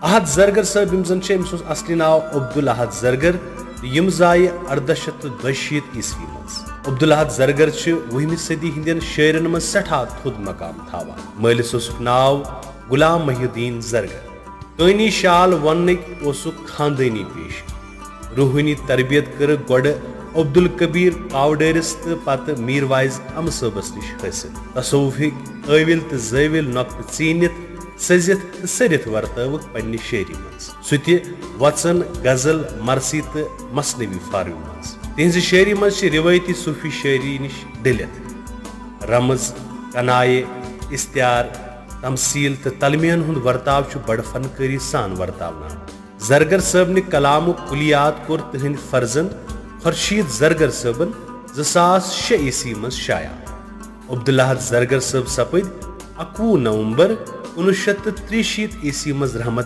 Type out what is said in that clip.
احد زرگر صاحب یم زن امس اصلی ناو عبدالاحد زرگر یم زائے 1862 عیسوی مز عبدالاحد زرگر 20 صدی ہندین شاعرن من سٹھا تھود مقام تھاوان مالس ناو غلام محی الدین زرگر کہانی شال ونک خاندانی پیش روحانی تربیت کر گوڑ عبدالکبیر کاوڈیرس تو پتہ میر وائز ام صبس نش حاصل تصوفک اویل تو زویل نقطہ ژینت سزت تو سرت ورتوک پنہ شعری مز سہ وچن غزل مرثی تو مثنوی فارم مز تہذ شعری مز روایتی صوفی شاعری نش ڈلت رمز کنائے استعار تمثیل تو تلمین ہند ورتاو بڑ فنکاری سان ورتاونا زرگر صاحب نے کلام کلیات کور تہند فرزند خورشید زرگر صاحبن 2006 عیسوی مز شائع عبدالاحد زرگر صاحب سپد 21 نومبر 1963 عیسوی مز رحمت